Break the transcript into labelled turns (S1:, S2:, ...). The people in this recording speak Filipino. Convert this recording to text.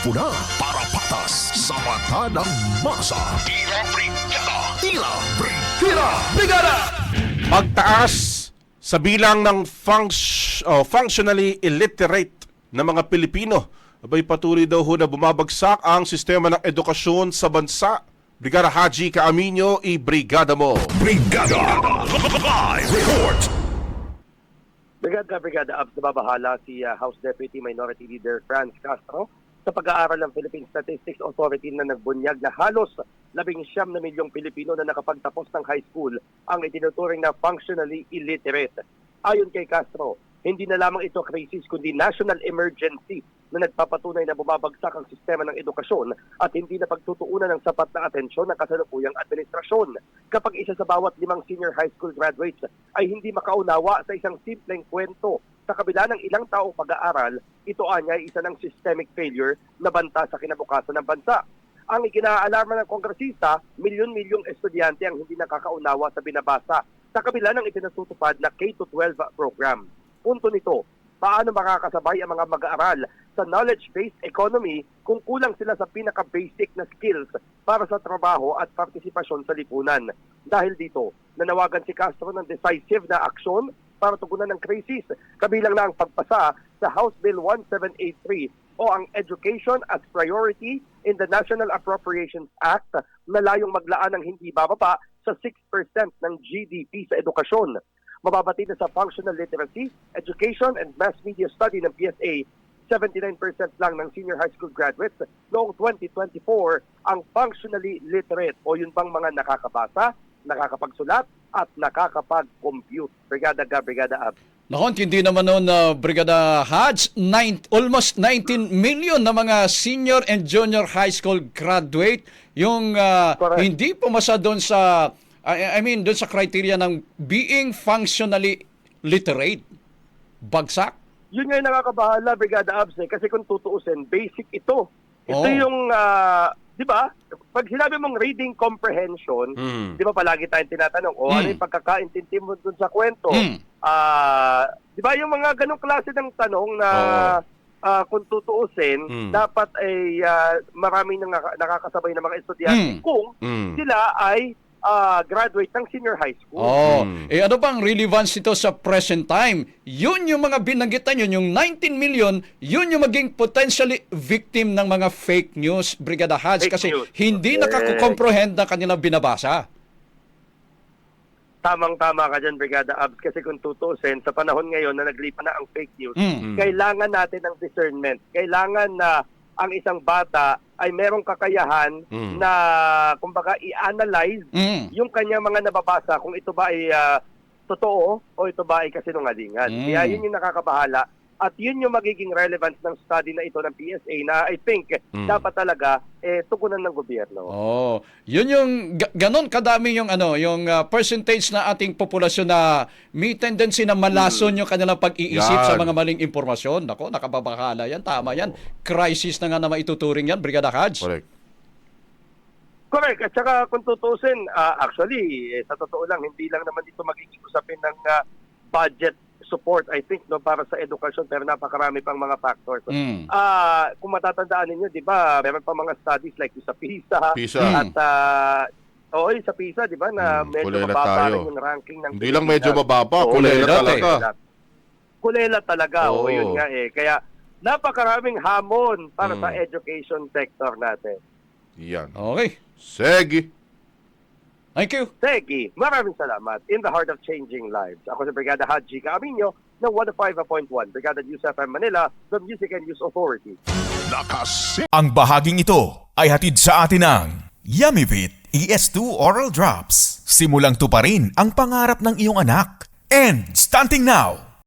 S1: Puna para patas sa mata ng masa. Tila Brigada! Tila Brigada! Brigada!
S2: Pagtaas sa bilang ng functionally illiterate na mga Pilipino. Abay patuloy daw ho na bumabagsak ang sistema ng edukasyon sa bansa. Brigada Haji Kaaminyo, i-brigada mo.
S1: Brigada! Live report!
S3: Brigada Abs, nababahala si House Deputy Minority Leader Franz Castro sa pag-aaral ng Philippine Statistics Authority na nagbunyag na halos 19 na milyong Pilipino na nakapagtapos ng high school ang itinuturing na functionally illiterate. Ayon kay Castro, hindi na lamang ito crisis kundi national emergency na nagpapatunay na bumabagsak ang sistema ng edukasyon at hindi na pagtutuunan ng sapat na atensyon ng kasalukuyang administrasyon. Kapag isa sa bawat 5 senior high school graduates ay hindi makaunawa sa isang simpleng kwento sa kabila ng ilang taong pag-aaral, ito anya ay isa ng systemic failure na banta sa kinabukasan ng bansa. Ang ikinaalarma ng kongresista, milyon-milyong estudyante ang hindi nakakaunawa sa binabasa sa kabila ng ipinatutupad na K-12 program. Punto nito, paano makakasabay ang mga mag-aaral sa knowledge-based economy kung kulang sila sa pinaka-basic na skills para sa trabaho at partisipasyon sa lipunan? Dahil dito, nanawagan si Castro ng decisive na aksyon para tugunan ng krisis, kabilang na ang pagpasa sa House Bill 1783 o ang Education as Priority in the National Appropriations Act na layong maglaan ng hindi bababa sa 6% ng GDP sa edukasyon. Mababatid na sa functional literacy, education, and mass media study ng PSA, 79% lang ng senior high school graduates noong 2024 ang functionally literate o yun bang mga nakakabasa, nakakapagsulat, at nakakapag-compute. Brigada Abs.
S4: Nakon, hindi naman noon Brigada Haj, almost 19 million na mga senior and junior high school graduate yung hindi pumasa doon sa doon sa criteria ng being functionally literate. Bagsak.
S3: Yun nga yung nakakabahala, Brigada Abs, kasi kung tutuusin, basic ito. Ito yung, di ba, pag sinabi mong reading comprehension, di ba palagi tayong tinatanong, ano yung pagkakaintindi mo dun sa kwento? Di ba yung mga ganong klase ng tanong na kung tutuusin, dapat ay maraming nakakasabay ng mga estudyante kung sila ay graduate ng senior high school.
S4: Ano bang relevance ito sa present time? Yun yung mga binanggitan yun, yung 19 million, yun yung maging potentially victim ng mga fake news, Brigada Haj, kasi hindi nakakomprehend na kanilang binabasa.
S3: Tamang-tama ka dyan, Brigada Abs, kasi kung tutuusin, sa panahon ngayon na naglipa na ang fake news, kailangan natin ng discernment. Kailangan na ang isang bata ay merong kakayahan na kumbaga i-analyze yung kanyang mga nababasa kung ito ba ay totoo o ito ba ay kasinungalingan. Kaya yun yung nakakabahala at yun yung magiging relevance ng study na ito ng PSA na I think dapat talaga tugunan ng gobyerno.
S4: Yun yung ganon kadami yung yung percentage na ating populasyon na may tendency na malason yung kanilang pag-iisip sa mga maling impormasyon. Nako, nakababahala yan, tama yan. Crisis na nga na maituturing yan, Brigada Haj.
S3: Correct. At saka kung tutusin, actually, sa totoo lang, hindi lang naman dito magiging usapin ng budget support, I think, no, para sa edukasyon, pero napakarami pang mga factors. Kung matatandaan ninyo, di ba, meron pa mga studies like sa PISA. At sa PISA, di ba, na medyo mababa rin yung ranking ng
S2: hindi lang medyo mababa, kulela talaga.
S3: Kulela talaga, yun nga Kaya napakaraming hamon para sa education sector natin.
S2: Yan.
S4: Okay.
S2: Sige.
S4: Thank you.
S3: Segi, maraming salamat. In the heart of changing lives. Ako si Brigada Haji Kaaminyo ng 105.1 Brigada News FM Manila, the Music and News Authority.
S1: Ang bahaging ito ay hatid sa atin ng Yummyvit ES2 Oral Drops. Simulang tuparin ang pangarap ng iyong anak. And stunting now,